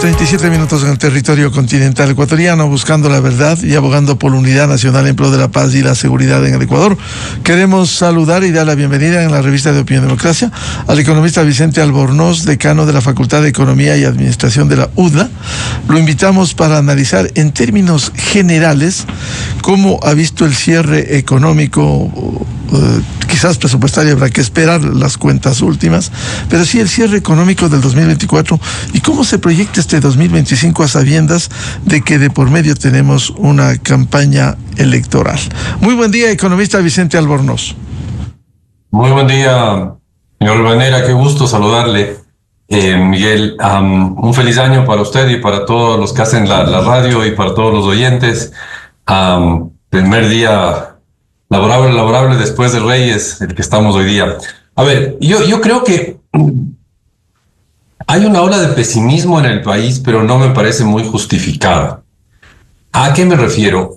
37 minutos en el territorio continental ecuatoriano, buscando la verdad y abogando por la unidad nacional en pro de la paz y la seguridad en el Ecuador. Queremos saludar y dar la bienvenida en la revista de Opinión Democracia al economista Vicente Albornoz, decano de la Facultad de Economía y Administración de la UDLA. Lo invitamos para analizar en términos generales cómo ha visto el cierre económico, quizás presupuestario, habrá que esperar las cuentas últimas, pero sí el cierre económico del 2024 y cómo se proyecta este 2025 a sabiendas de que de por medio tenemos una campaña electoral. Muy buen día, economista Vicente Albornoz. Muy buen día, señor Banera, qué gusto saludarle. Miguel, un feliz año para usted y para todos los que hacen la radio y para todos los oyentes. Primer día laborable después de Reyes, el que estamos hoy día. A ver, yo creo que hay una ola de pesimismo en el país, pero no me parece muy justificada. ¿A qué me refiero?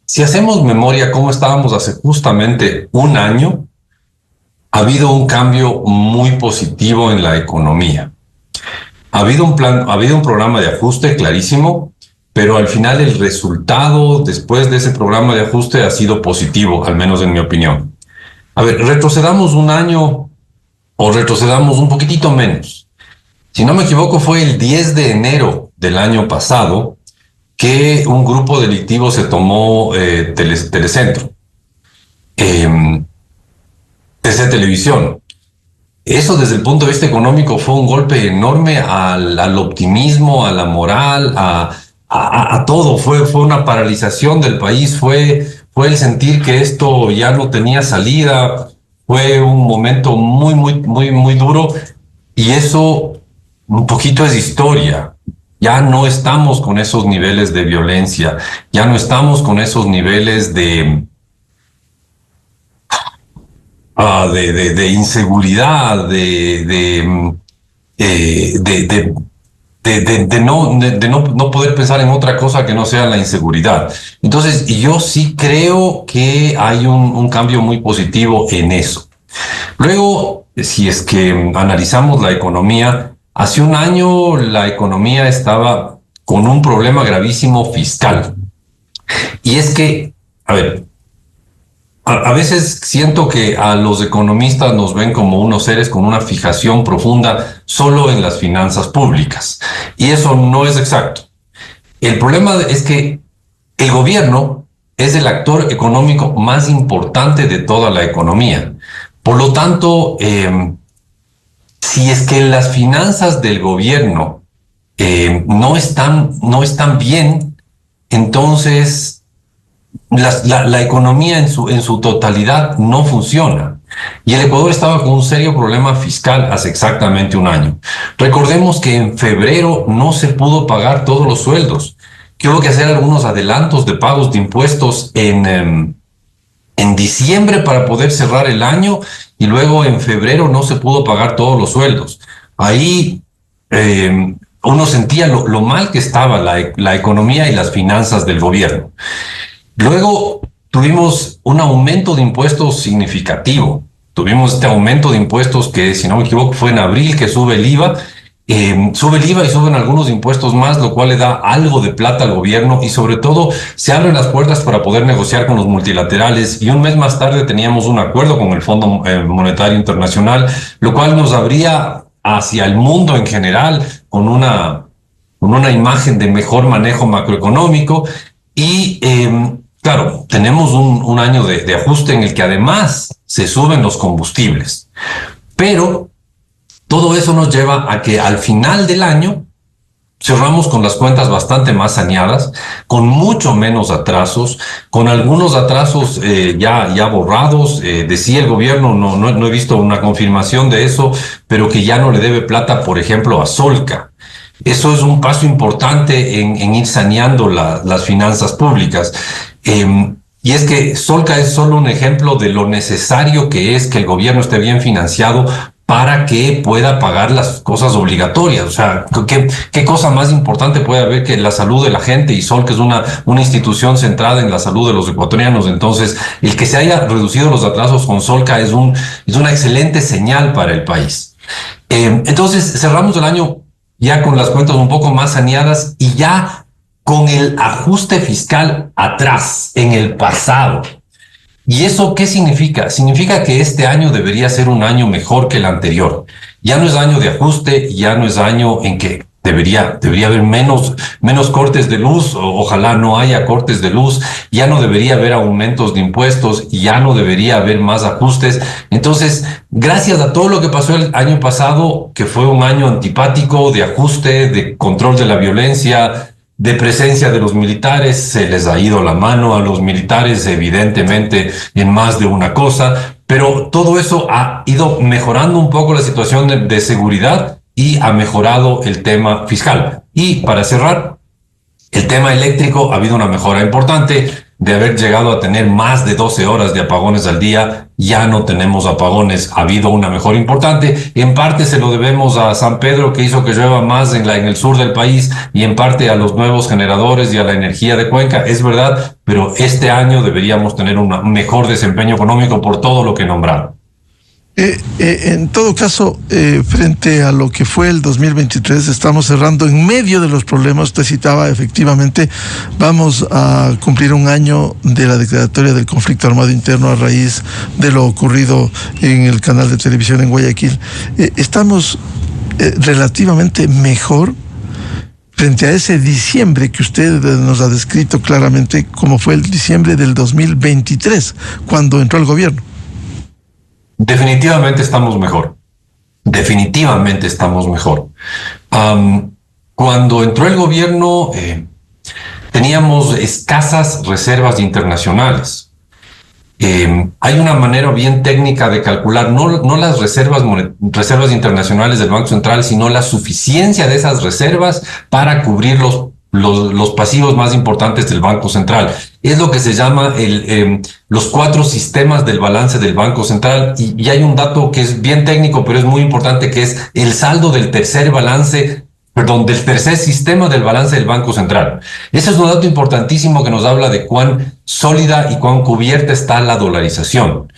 Si hacemos memoria, cómo estábamos hace justamente un año, ha habido un cambio muy positivo en la economía. Ha habido un programa de ajuste clarísimo, pero al final el resultado después de ese programa de ajuste ha sido positivo, al menos en mi opinión. A ver, retrocedamos un año o retrocedamos un poquitito menos. Si no me equivoco, fue el 10 de enero del año pasado que un grupo delictivo se tomó Telecentro, TC Televisión. Eso desde el punto de vista económico fue un golpe enorme al optimismo, a la moral, a todo. Fue una paralización del país, fue el sentir que esto ya no tenía salida. Fue un momento muy duro y eso un poquito es historia. Ya no estamos con esos niveles de violencia, ya no estamos con esos niveles de inseguridad, de no poder pensar en otra cosa que no sea la inseguridad. Entonces, yo sí creo que hay un cambio muy positivo en eso. Luego, si es que analizamos la economía, hace un año la economía estaba con un problema gravísimo fiscal. Y es que, a ver, a veces siento que a los economistas nos ven como unos seres con una fijación profunda solo en las finanzas públicas. Y eso no es exacto. El problema es que el gobierno es el actor económico más importante de toda la economía. Por lo tanto, si es que las finanzas del gobierno no están bien, entonces la economía en su totalidad no funciona. Y el Ecuador estaba con un serio problema fiscal hace exactamente un año. Recordemos que en febrero no se pudo pagar todos los sueldos, que hubo que hacer algunos adelantos de pagos de impuestos en diciembre para poder cerrar el año, y luego en febrero no se pudo pagar todos los sueldos. Ahí uno sentía lo mal que estaba la economía y las finanzas del gobierno. Luego tuvimos un aumento de impuestos significativo. Tuvimos este aumento de impuestos que, si no me equivoco, fue en abril que sube el IVA. Sube el IVA y suben algunos impuestos más, lo cual le da algo de plata al gobierno y sobre todo se abren las puertas para poder negociar con los multilaterales, y un mes más tarde teníamos un acuerdo con el Fondo Monetario Internacional, lo cual nos abría hacia el mundo en general con una imagen de mejor manejo macroeconómico. Y claro, tenemos un año de ajuste en el que además se suben los combustibles, pero todo eso nos lleva a que al final del año cerramos con las cuentas bastante más saneadas, con mucho menos atrasos, con algunos atrasos ya borrados. Decía el gobierno, no he visto una confirmación de eso, pero que ya no le debe plata, por ejemplo, a Solca. Eso es un paso importante en ir saneando las finanzas públicas. Y es que Solca es solo un ejemplo de lo necesario que es que el gobierno esté bien financiado para que pueda pagar las cosas obligatorias. O sea, ¿qué cosa más importante puede haber que la salud de la gente? Y Solca es una institución centrada en la salud de los ecuatorianos. Entonces, el que se haya reducido los atrasos con Solca es una excelente señal para el país. Entonces, cerramos el año ya con las cuentas un poco más saneadas y ya con el ajuste fiscal atrás, en el pasado. ¿Y eso qué significa? Significa que este año debería ser un año mejor que el anterior. Ya no es año de ajuste, ya no es año en que debería haber menos cortes de luz, ojalá no haya cortes de luz, ya no debería haber aumentos de impuestos, ya no debería haber más ajustes. Entonces, gracias a todo lo que pasó el año pasado, que fue un año antipático de ajuste, de control de la violencia, de presencia de los militares, se les ha ido la mano a los militares, evidentemente, en más de una cosa, pero todo eso ha ido mejorando un poco la situación de seguridad y ha mejorado el tema fiscal. Y para cerrar, el tema eléctrico, ha habido una mejora importante de haber llegado a tener más de 12 horas de apagones al día. Ya no tenemos apagones, ha habido una mejora importante. En parte se lo debemos a San Pedro, que hizo que llueva más en el sur del país, y en parte a los nuevos generadores y a la energía de Cuenca, es verdad, pero este año deberíamos tener un mejor desempeño económico por todo lo que he nombrado. En todo caso, frente a lo que fue el 2023, estamos cerrando en medio de los problemas. Usted citaba, efectivamente, vamos a cumplir un año de la declaratoria del conflicto armado interno a raíz de lo ocurrido en el canal de televisión en Guayaquil. Estamos relativamente mejor frente a ese diciembre que usted nos ha descrito claramente como fue el diciembre del 2023, cuando entró el gobierno. Definitivamente estamos mejor. Definitivamente estamos mejor. Cuando entró el gobierno, teníamos escasas reservas internacionales. Hay una manera bien técnica de calcular, no las reservas internacionales del Banco Central, sino la suficiencia de esas reservas para cubrir los pasivos más importantes del Banco Central. Es lo que se llama los 4 sistemas del balance del Banco Central, y hay un dato que es bien técnico, pero es muy importante, que es el saldo del tercer sistema del balance del Banco Central. Ese es un dato importantísimo que nos habla de cuán sólida y cuán cubierta está la dolarización.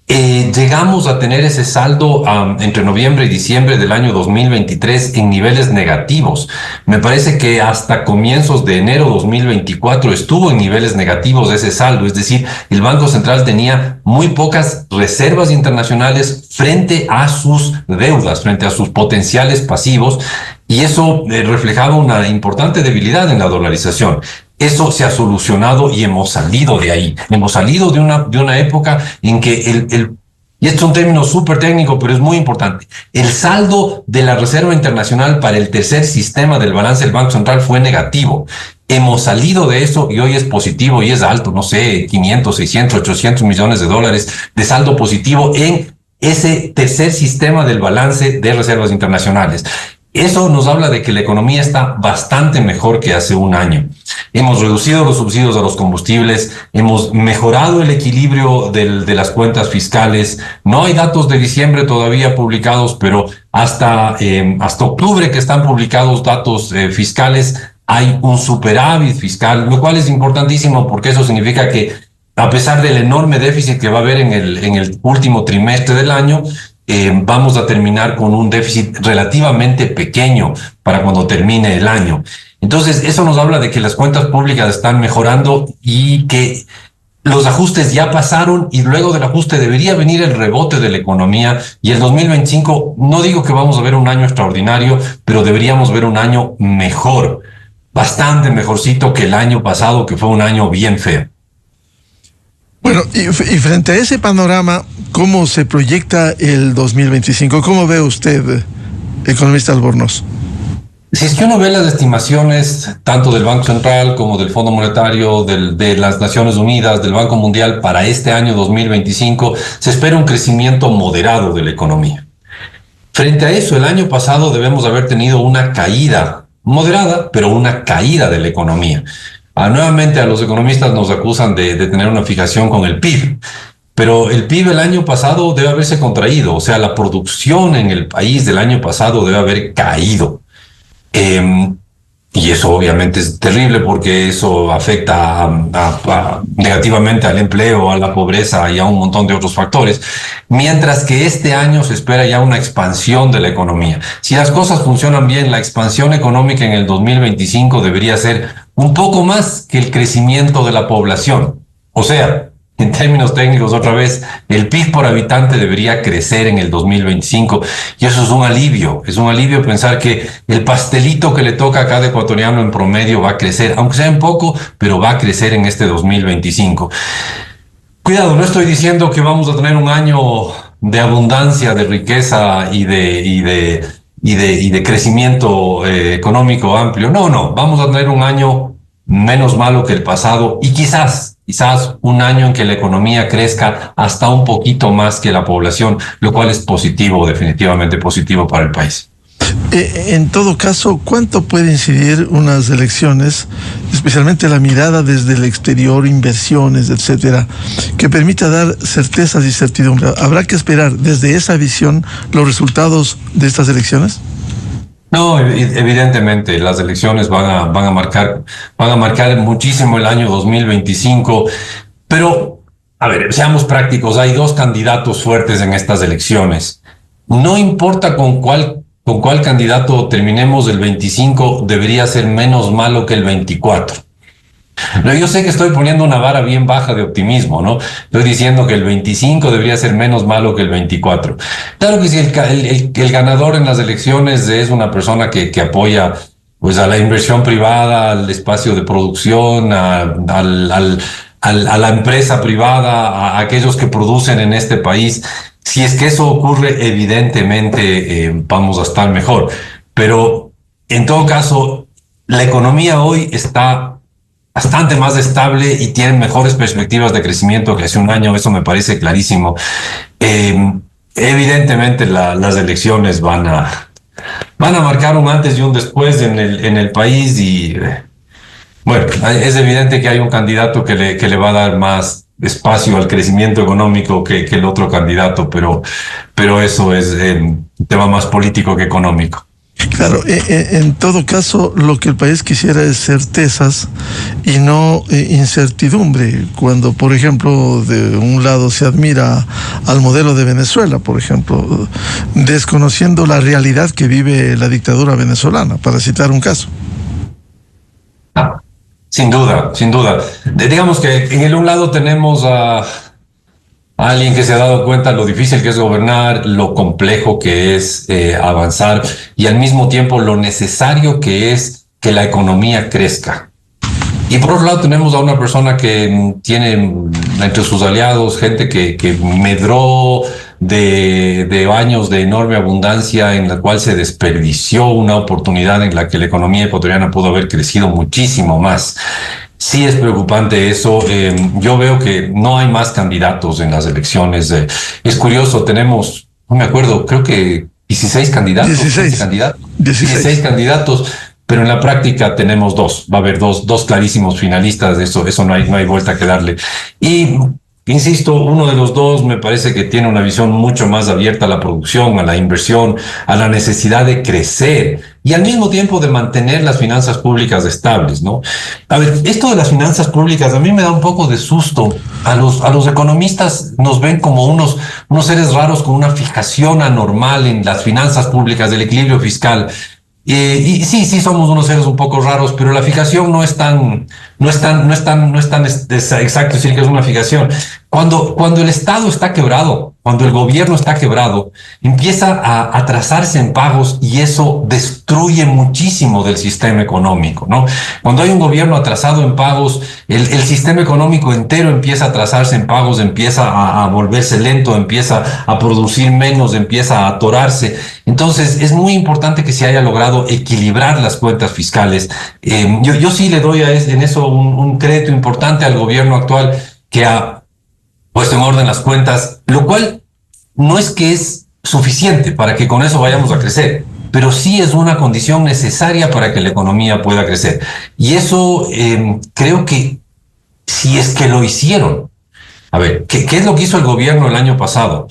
Llegamos a tener ese saldo entre noviembre y diciembre del año 2023 en niveles negativos. Me parece que hasta comienzos de enero 2024 estuvo en niveles negativos ese saldo, es decir, el Banco Central tenía muy pocas reservas internacionales frente a sus deudas, frente a sus potenciales pasivos, y eso reflejaba una importante debilidad en la dolarización. Eso se ha solucionado y hemos salido de ahí. Hemos salido de una época en que y esto es un término súper técnico, pero es muy importante. El saldo de la Reserva Internacional para el tercer sistema del balance del Banco Central fue negativo. Hemos salido de eso y hoy es positivo y es alto, no sé, 500, 600, 800 millones de dólares de saldo positivo en ese tercer sistema del balance de reservas internacionales. Eso nos habla de que la economía está bastante mejor que hace un año. Hemos reducido los subsidios a los combustibles, hemos mejorado el equilibrio de las cuentas fiscales. No hay datos de diciembre todavía publicados, pero hasta octubre, que están publicados datos fiscales, hay un superávit fiscal, lo cual es importantísimo porque eso significa que, a pesar del enorme déficit que va a haber en el último trimestre del año, vamos a terminar con un déficit relativamente pequeño para cuando termine el año. Entonces, eso nos habla de que las cuentas públicas están mejorando y que los ajustes ya pasaron, y luego del ajuste debería venir el rebote de la economía. Y el 2025, no digo que vamos a ver un año extraordinario, pero deberíamos ver un año mejor, bastante mejorcito que el año pasado, que fue un año bien feo. Bueno, y frente a ese panorama, ¿cómo se proyecta el 2025? ¿Cómo ve usted, economista Albornoz? Si es que uno ve las estimaciones tanto del Banco Central como del Fondo Monetario, de las Naciones Unidas, del Banco Mundial, para este año 2025, se espera un crecimiento moderado de la economía. Frente a eso, el año pasado debemos haber tenido una caída moderada, pero una caída de la economía. Nuevamente, a los economistas nos acusan de tener una fijación con el PIB, pero el PIB el año pasado debe haberse contraído, o sea, la producción en el país del año pasado debe haber caído. Y eso obviamente es terrible porque eso afecta negativamente al empleo, a la pobreza y a un montón de otros factores. Mientras que este año se espera ya una expansión de la economía. Si las cosas funcionan bien, la expansión económica en el 2025 debería ser un poco más que el crecimiento de la población. O sea, en términos técnicos, otra vez, el PIB por habitante debería crecer en el 2025 y eso es un alivio pensar que el pastelito que le toca a cada ecuatoriano en promedio va a crecer, aunque sea en poco, pero va a crecer en este 2025. Cuidado, no estoy diciendo que vamos a tener un año de abundancia, de riqueza y de crecimiento económico amplio. No, no, vamos a tener un año menos malo que el pasado y quizás un año en que la economía crezca hasta un poquito más que la población, lo cual es positivo, definitivamente positivo para el país. En todo caso, ¿cuánto puede incidir unas elecciones, especialmente la mirada desde el exterior, inversiones, etcétera, que permita dar certezas y certidumbre? ¿Habrá que esperar desde esa visión los resultados de estas elecciones? No, evidentemente las elecciones van a marcar muchísimo el año 2025, pero a ver, seamos prácticos, hay dos candidatos fuertes en estas elecciones. No importa con cuál candidato terminemos el 25, debería ser menos malo que el 24. No, yo sé que estoy poniendo una vara bien baja de optimismo, ¿no? Estoy diciendo que el 25 debería ser menos malo que el 24. Claro que si el ganador en las elecciones es una persona que apoya pues a la inversión privada, al espacio de producción, a la empresa privada, a aquellos que producen en este país, si es que eso ocurre, evidentemente vamos a estar mejor. Pero en todo caso, la economía hoy está bastante más estable y tienen mejores perspectivas de crecimiento que hace un año, eso me parece clarísimo. Evidentemente las elecciones van a marcar un antes y un después en el país y bueno, es evidente que hay un candidato que le va a dar más espacio al crecimiento económico que el otro candidato, pero eso es un tema más político que económico. Claro, en todo caso, lo que el país quisiera es certezas y no incertidumbre. Cuando, por ejemplo, de un lado se admira al modelo de Venezuela, por ejemplo, desconociendo la realidad que vive la dictadura venezolana, para citar un caso. Sin duda, sin duda. Digamos que en el un lado tenemos a alguien que se ha dado cuenta lo difícil que es gobernar, lo complejo que es avanzar y al mismo tiempo lo necesario que es que la economía crezca. Y por otro lado tenemos a una persona que tiene entre sus aliados gente que medró de años de enorme abundancia en la cual se desperdició una oportunidad en la que la economía ecuatoriana pudo haber crecido muchísimo más. Sí es preocupante eso. Yo veo que no hay más candidatos en las elecciones. Es curioso, tenemos, no me acuerdo, creo que 16 candidatos. 16 candidatos, pero en la práctica tenemos dos. Va a haber dos clarísimos finalistas. Eso no hay vuelta que darle. Y insisto, uno de los dos me parece que tiene una visión mucho más abierta a la producción, a la inversión, a la necesidad de crecer y al mismo tiempo de mantener las finanzas públicas estables, ¿no? A ver, esto de las finanzas públicas a mí me da un poco de susto. A los economistas nos ven como unos seres raros con una fijación anormal en las finanzas públicas, del equilibrio fiscal. Y sí, somos unos seres un poco raros, pero la fijación no es tan exacto decir que es una fijación. Cuando el Estado está quebrado, cuando el gobierno está quebrado, empieza a atrasarse en pagos y eso destruye muchísimo del sistema económico, ¿no? Cuando hay un gobierno atrasado en pagos, el sistema económico entero empieza a atrasarse en pagos, empieza a volverse lento, empieza a producir menos, empieza a atorarse. Entonces, es muy importante que se haya logrado equilibrar las cuentas fiscales. Yo sí le doy en eso un crédito importante al gobierno actual que ha puesto en orden las cuentas, lo cual no es que es suficiente para que con eso vayamos a crecer, pero sí es una condición necesaria para que la economía pueda crecer. Y eso creo que si es que lo hicieron. A ver, ¿qué es lo que hizo el gobierno el año pasado?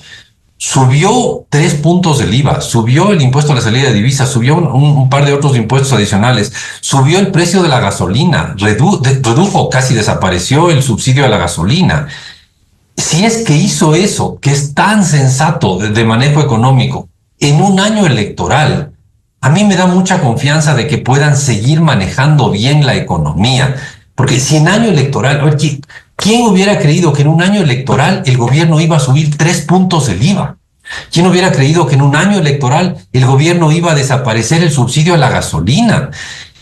subió 3 puntos del IVA, subió el impuesto a la salida de divisas, subió un par de otros impuestos adicionales, subió el precio de la gasolina, redujo, casi desapareció el subsidio a la gasolina. Si es que hizo eso, que es tan sensato de manejo económico, en un año electoral, a mí me da mucha confianza de que puedan seguir manejando bien la economía. Porque si en año electoral, a ver, ¿quién hubiera creído que en un año electoral el gobierno iba a subir 3 puntos el IVA? ¿Quién hubiera creído que en un año electoral el gobierno iba a desaparecer el subsidio a la gasolina?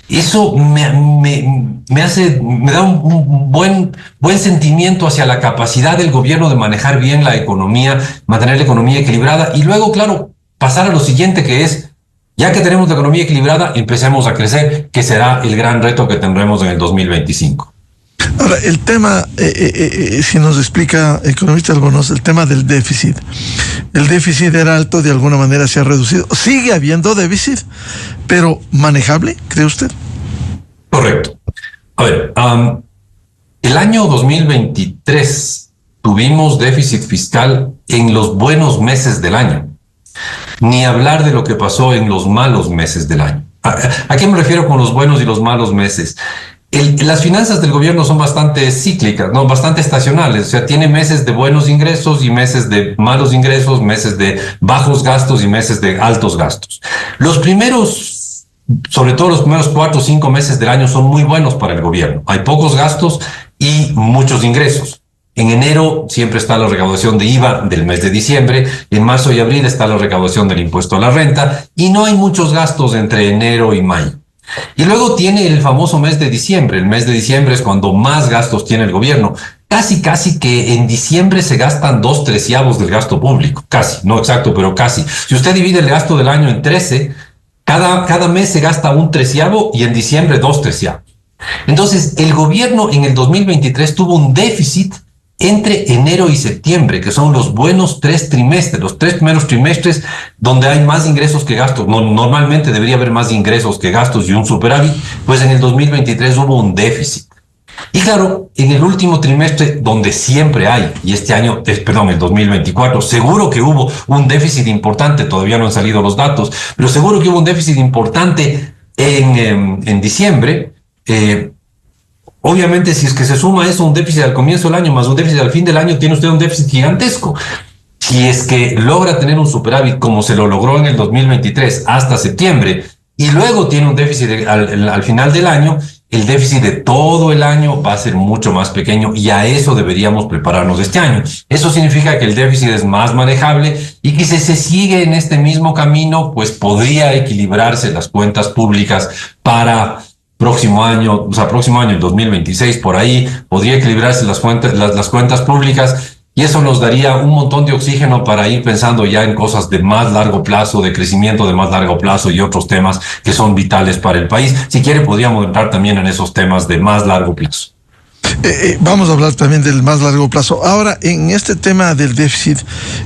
Eso me da un buen sentimiento hacia la capacidad del gobierno de manejar bien la economía, mantener la economía equilibrada y luego, claro, pasar a lo siguiente, que es, ya que tenemos la economía equilibrada, empecemos a crecer, que será el gran reto que tendremos en el 2025. Ahora, el tema, si nos explica, economista Albornoz, el tema del déficit. El déficit era alto, de alguna manera se ha reducido. Sigue habiendo déficit, pero manejable, ¿cree usted? Correcto. A ver, el año 2023 tuvimos déficit fiscal en los buenos meses del año. Ni hablar de lo que pasó en los malos meses del año. ¿A qué me refiero con los buenos y los malos meses? Las finanzas del gobierno son bastante cíclicas, ¿no? Bastante estacionales. O sea, tiene meses de buenos ingresos y meses de malos ingresos, meses de bajos gastos y meses de altos gastos. Los primeros, sobre todo los primeros 4 o 5 meses del año, son muy buenos para el gobierno. Hay pocos gastos y muchos ingresos. En enero siempre está la recaudación de IVA del mes de diciembre, en marzo y abril está la recaudación del impuesto a la renta y no hay muchos gastos entre enero y mayo. Y luego tiene el famoso mes de diciembre. El mes de diciembre es cuando más gastos tiene el gobierno. Casi que en diciembre se gastan 2/3 del gasto público. Casi, no exacto, pero casi. Si usted divide el gasto del año en 13, cada mes se gasta 1/13 y en diciembre 2/13. Entonces, el gobierno en el 2023 tuvo un déficit entre enero y septiembre, que son los buenos 3 trimestres, los 3 primeros trimestres donde hay más ingresos que gastos. Normalmente debería haber más ingresos que gastos y un superávit, pues en el 2023 hubo un déficit. Y claro, en el último trimestre, donde siempre hay, y este año, el 2024, seguro que hubo un déficit importante, todavía no han salido los datos, pero seguro que hubo un déficit importante en diciembre. Obviamente, si es que se suma eso, un déficit al comienzo del año más un déficit al fin del año, tiene usted un déficit gigantesco. Si es que logra tener un superávit como se lo logró en el 2023 hasta septiembre, y luego tiene un déficit al final del año, el déficit de todo el año va a ser mucho más pequeño y a eso deberíamos prepararnos este año. Eso significa que el déficit es más manejable y que si se sigue en este mismo camino, pues podría equilibrarse las cuentas públicas para próximo año, el 2026, por ahí, podría equilibrarse las cuentas públicas y eso nos daría un montón de oxígeno para ir pensando ya en cosas de más largo plazo, de crecimiento de más largo plazo y otros temas que son vitales para el país. Si quiere, podríamos entrar también en esos temas de más largo plazo. Vamos a hablar también del más largo plazo. Ahora, en este tema del déficit,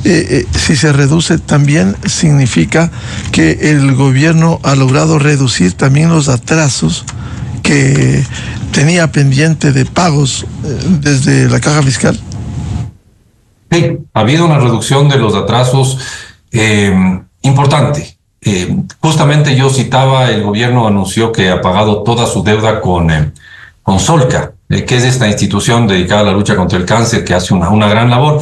si se reduce, también significa que el gobierno ha logrado reducir también los atrasos que tenía pendiente de pagos desde la caja fiscal. Sí, ha habido una reducción de los atrasos importante. Justamente yo citaba, el gobierno anunció que ha pagado toda su deuda con Solca, que es esta institución dedicada a la lucha contra el cáncer que hace una gran labor.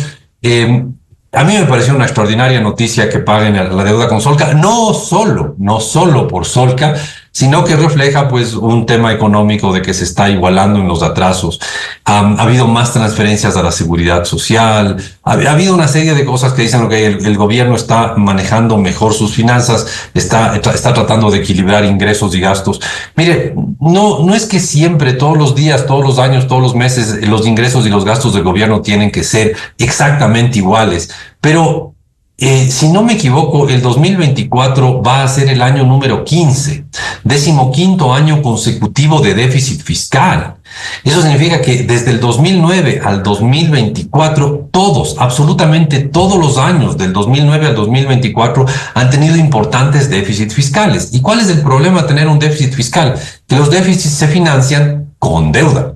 A mí me pareció una extraordinaria noticia que paguen la deuda con Solca, no solo por Solca, sino que refleja pues un tema económico de que se está igualando en los atrasos. Ha habido más transferencias a la seguridad social, ha habido una serie de cosas que dicen que el gobierno está manejando mejor sus finanzas, está tratando de equilibrar ingresos y gastos. Mire, no es que siempre, todos los días, todos los años, todos los meses, los ingresos y los gastos del gobierno tienen que ser exactamente iguales, pero si no me equivoco, el 2024 va a ser el año número 15, 15º año consecutivo de déficit fiscal. Eso significa que desde el 2009 al 2024, absolutamente todos los años del 2009 al 2024 han tenido importantes déficits fiscales. ¿Y cuál es el problema de tener un déficit fiscal? Que los déficits se financian con deuda.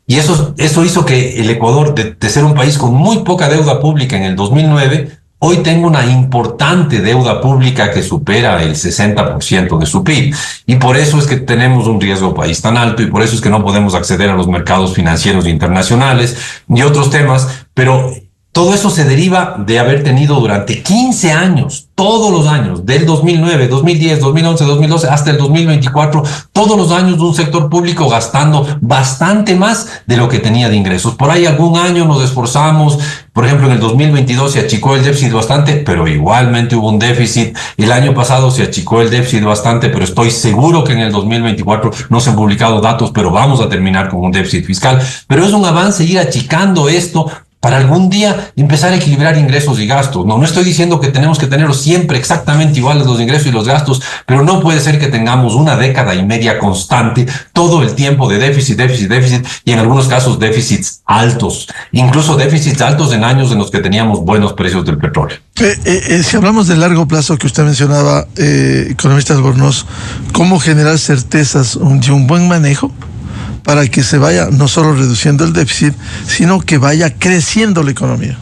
Y eso hizo que el Ecuador, de ser un país con muy poca deuda pública en el 2009, hoy tengo una importante deuda pública que supera el 60% de su PIB. Y por eso es que tenemos un riesgo país tan alto y por eso es que no podemos acceder a los mercados financieros internacionales y otros temas, pero todo eso se deriva de haber tenido durante 15 años, todos los años, del 2009, 2010, 2011, 2012 hasta el 2024, todos los años de un sector público gastando bastante más de lo que tenía de ingresos. Por ahí algún año nos esforzamos, por ejemplo en el 2022 se achicó el déficit bastante, pero igualmente hubo un déficit. El año pasado se achicó el déficit bastante, pero estoy seguro que en el 2024 no se han publicado datos, pero vamos a terminar con un déficit fiscal. Pero es un avance ir achicando esto para algún día empezar a equilibrar ingresos y gastos. No estoy diciendo que tenemos que tenerlos siempre exactamente iguales los ingresos y los gastos, pero no puede ser que tengamos una década y media constante, todo el tiempo de déficit, y en algunos casos déficits altos, incluso déficits altos en años en los que teníamos buenos precios del petróleo. Si hablamos de largo plazo que usted mencionaba, economista Albornoz, ¿cómo generar certezas de un buen manejo para que se vaya no solo reduciendo el déficit, sino que vaya creciendo la economía?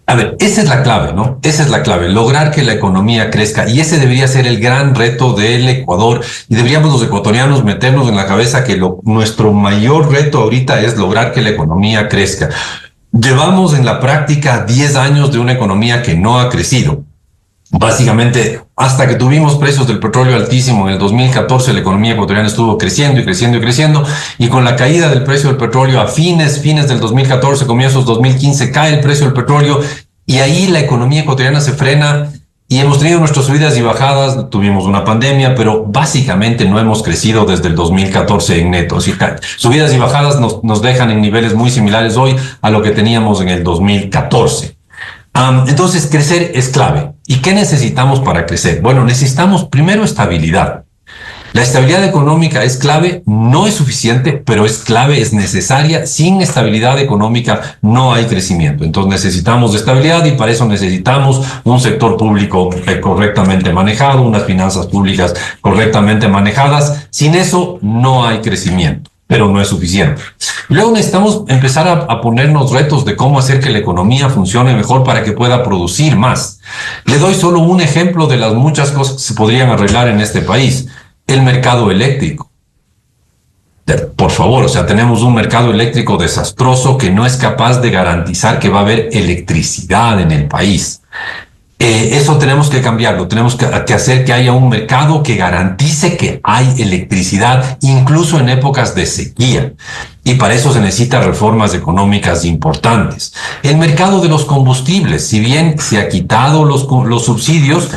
A ver, esa es la clave, ¿no? Esa es la clave, lograr que la economía crezca. Y ese debería ser el gran reto del Ecuador. Y deberíamos los ecuatorianos meternos en la cabeza que nuestro mayor reto ahorita es lograr que la economía crezca. Llevamos en la práctica 10 años de una economía que no ha crecido. Básicamente, hasta que tuvimos precios del petróleo altísimo en el 2014, la economía ecuatoriana estuvo creciendo y creciendo y creciendo, y con la caída del precio del petróleo a fines del 2014, comienzos 2015, cae el precio del petróleo, y ahí la economía ecuatoriana se frena, y hemos tenido nuestras subidas y bajadas, tuvimos una pandemia, pero básicamente no hemos crecido desde el 2014 en neto. Así que subidas y bajadas nos dejan en niveles muy similares hoy a lo que teníamos en el 2014. Entonces, crecer es clave. ¿Y qué necesitamos para crecer? Bueno, necesitamos primero estabilidad. La estabilidad económica es clave, no es suficiente, pero es clave, es necesaria. Sin estabilidad económica no hay crecimiento. Entonces necesitamos estabilidad y para eso necesitamos un sector público correctamente manejado, unas finanzas públicas correctamente manejadas. Sin eso no hay crecimiento, pero no es suficiente. Luego necesitamos empezar a ponernos retos de cómo hacer que la economía funcione mejor para que pueda producir más. Le doy solo un ejemplo de las muchas cosas que se podrían arreglar en este país. El mercado eléctrico. Por favor, o sea, tenemos un mercado eléctrico desastroso que no es capaz de garantizar que va a haber electricidad en el país. Eso tenemos que cambiarlo, tenemos que hacer que haya un mercado que garantice que hay electricidad, incluso en épocas de sequía. Y para eso se necesitan reformas económicas importantes. El mercado de los combustibles, si bien se ha quitado los subsidios,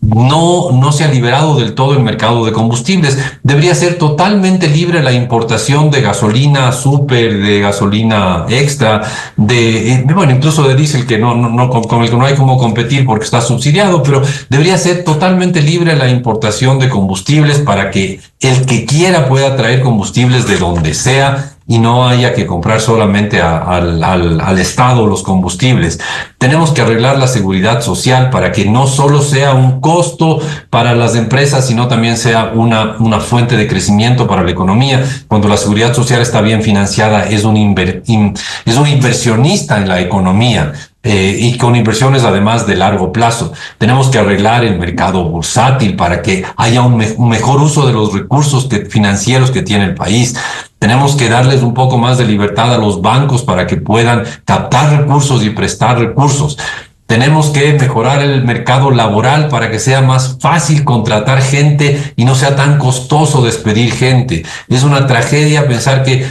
no se ha liberado del todo el mercado de combustibles. Debería ser totalmente libre la importación de gasolina súper, de gasolina extra, bueno, incluso de diésel con el que no hay cómo competir porque está subsidiado, pero debería ser totalmente libre la importación de combustibles para que el que quiera pueda traer combustibles de donde sea y no haya que comprar solamente al Estado los combustibles. Tenemos que arreglar la seguridad social para que no solo sea un costo para las empresas, sino también sea una fuente de crecimiento para la economía. Cuando la seguridad social está bien financiada, es un inversionista en la economía. Y con inversiones además de largo plazo. Tenemos que arreglar el mercado bursátil para que haya un mejor uso de los recursos financieros que tiene el país. Tenemos que darles un poco más de libertad a los bancos para que puedan captar recursos y prestar recursos. Tenemos que mejorar el mercado laboral para que sea más fácil contratar gente y no sea tan costoso despedir gente. Es una tragedia pensar que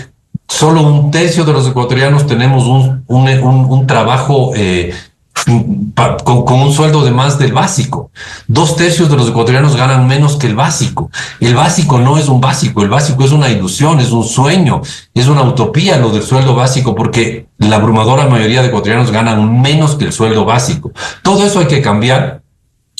solo 1/3 de los ecuatorianos tenemos un trabajo con un sueldo de más del básico. 2/3 de los ecuatorianos ganan menos que el básico. El básico no es un básico, el básico es una ilusión, es un sueño, es una utopía lo del sueldo básico, porque la abrumadora mayoría de ecuatorianos ganan menos que el sueldo básico. Todo eso hay que cambiar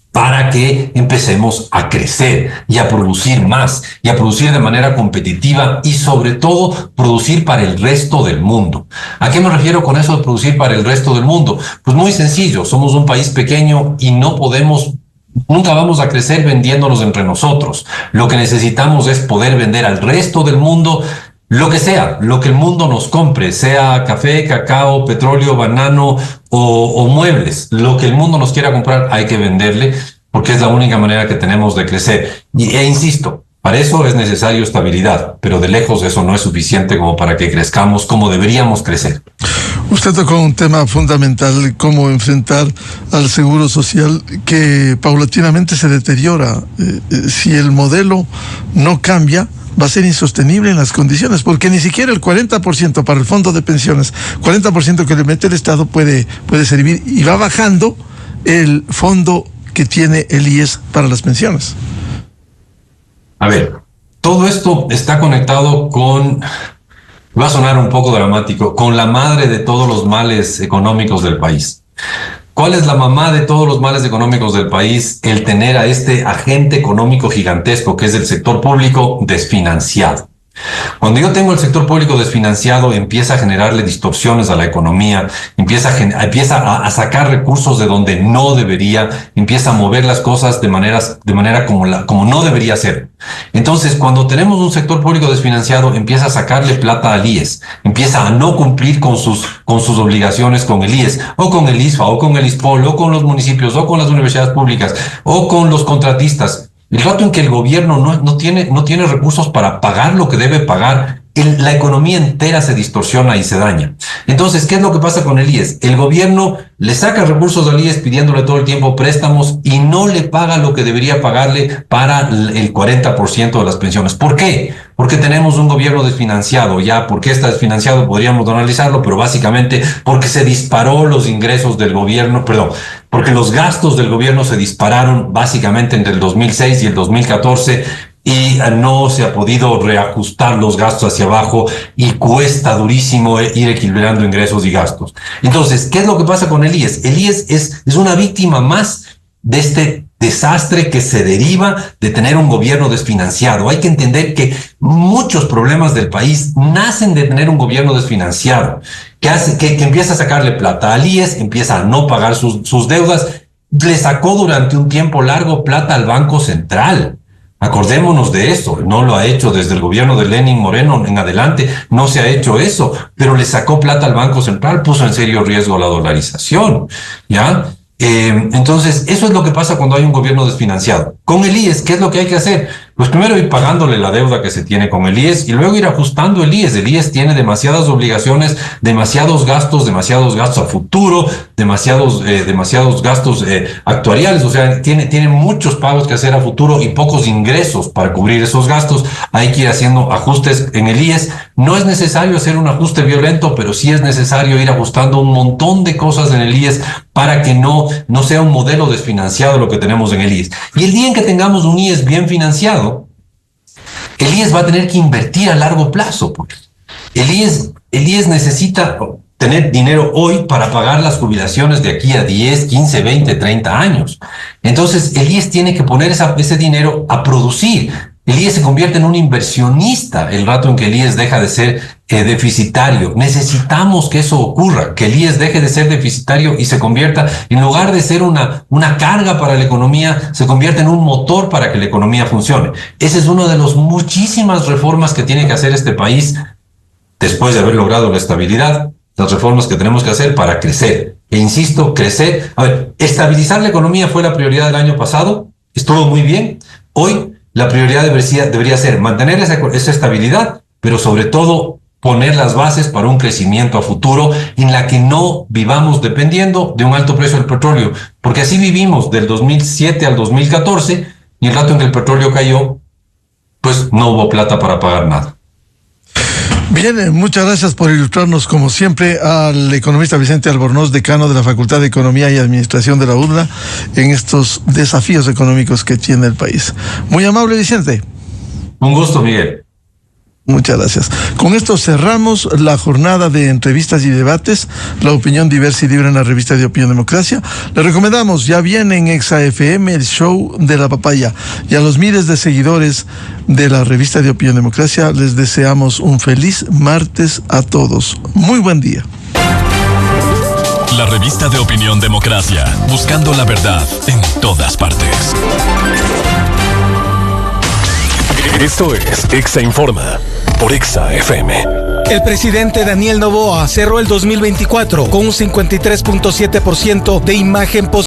para que empecemos a crecer y a producir más y a producir de manera competitiva y sobre todo producir para el resto del mundo. ¿A qué me refiero con eso de producir para el resto del mundo? Pues muy sencillo, somos un país pequeño y nunca vamos a crecer vendiéndonos entre nosotros. Lo que necesitamos es poder vender al resto del mundo lo que sea, lo que el mundo nos compre, sea café, cacao, petróleo, banano o muebles, lo que el mundo nos quiera comprar hay que venderle porque es la única manera que tenemos de crecer. E insisto, para eso es necesario estabilidad, pero de lejos eso no es suficiente como para que crezcamos como deberíamos crecer. Usted tocó un tema fundamental, cómo enfrentar al seguro social que paulatinamente se deteriora. Si el modelo no cambia, va a ser insostenible en las condiciones, porque ni siquiera el 40% para el fondo de pensiones, 40% que le mete el Estado puede servir, y va bajando el fondo que tiene el IES para las pensiones. A ver, todo esto está conectado con, va a sonar un poco dramático, con la madre de todos los males económicos del país. ¿Cuál es la mamá de todos los males económicos del país? El tener a este agente económico gigantesco que es el sector público desfinanciado. Cuando yo tengo el sector público desfinanciado, empieza a generarle distorsiones a la economía, empieza a sacar recursos de donde no debería, empieza a mover las cosas de manera como no debería ser. Entonces, cuando tenemos un sector público desfinanciado, empieza a sacarle plata al IES, empieza a no cumplir con sus obligaciones con el IES, o con el ISFA, o con el ISPOL, o con los municipios, o con las universidades públicas, o con los contratistas. El rato en que el gobierno no tiene recursos para pagar lo que debe pagar, la economía entera se distorsiona y se daña. Entonces, ¿qué es lo que pasa con el IES? El gobierno le saca recursos al IES pidiéndole todo el tiempo préstamos y no le paga lo que debería pagarle para el 40% de las pensiones. ¿Por qué? Porque tenemos un gobierno desfinanciado. Ya, ¿por qué está desfinanciado? Podríamos analizarlo, pero básicamente porque se disparó los ingresos del gobierno, porque los gastos del gobierno se dispararon básicamente entre el 2006 y el 2014, y no se ha podido reajustar los gastos hacia abajo y cuesta durísimo ir equilibrando ingresos y gastos. Entonces, ¿qué es lo que pasa con el IES? El IES es una víctima más de este desastre que se deriva de tener un gobierno desfinanciado. Hay que entender que muchos problemas del país nacen de tener un gobierno desfinanciado, que empieza a sacarle plata al IES, empieza a no pagar sus deudas, le sacó durante un tiempo largo plata al Banco Central. Acordémonos de eso, no lo ha hecho desde el gobierno de Lenín Moreno en adelante, no se ha hecho eso, pero le sacó plata al Banco Central, puso en serio riesgo la dolarización, ¿ya? Entonces, eso es lo que pasa cuando hay un gobierno desfinanciado. Con el IES, ¿qué es lo que hay que hacer? Pues primero ir pagándole la deuda que se tiene con el IES y luego ir ajustando el IES. El IES tiene demasiadas obligaciones, demasiados gastos a futuro, demasiados gastos actuariales. O sea, tiene muchos pagos que hacer a futuro y pocos ingresos para cubrir esos gastos. Hay que ir haciendo ajustes en el IES. No es necesario hacer un ajuste violento, pero sí es necesario ir ajustando un montón de cosas en el IES para que no sea un modelo desfinanciado lo que tenemos en el IES. Y el día en que tengamos un IES bien financiado, el IES va a tener que invertir a largo plazo. Pues. El IES necesita tener dinero hoy para pagar las jubilaciones de aquí a 10, 15, 20, 30 años. Entonces, el IES tiene que poner ese dinero a producir. El IES se convierte en un inversionista el rato en que el IES deja de ser deficitario. Necesitamos que eso ocurra, que el IES deje de ser deficitario y se convierta, en lugar de ser una carga para la economía, se convierta en un motor para que la economía funcione. Esa es una de las muchísimas reformas que tiene que hacer este país después de haber logrado la estabilidad, las reformas que tenemos que hacer para crecer. E insisto, crecer. A ver, estabilizar la economía fue la prioridad del año pasado, estuvo muy bien. Hoy la prioridad debería ser mantener esa estabilidad, pero sobre todo poner las bases para un crecimiento a futuro en la que no vivamos dependiendo de un alto precio del petróleo, porque así vivimos del 2007 al 2014 y el rato en que el petróleo cayó, pues no hubo plata para pagar nada. Bien, muchas gracias por ilustrarnos como siempre al economista Vicente Albornoz, decano de la Facultad de Economía y Administración de la UDLA, en estos desafíos económicos que tiene el país. Muy amable, Vicente. Un gusto, Miguel. Muchas gracias. Con esto cerramos la jornada de entrevistas y debates, la opinión diversa y libre en la revista de Opinión Democracia. Le recomendamos, ya viene en Exa FM el show de la papaya, y a los miles de seguidores de la revista de Opinión Democracia les deseamos un feliz martes a todos. Muy buen día. La revista de Opinión Democracia, buscando la verdad en todas partes. Esto es Exa Informa. por Exa FM. El presidente Daniel Noboa cerró el 2024 con un 53.7% de imagen positiva.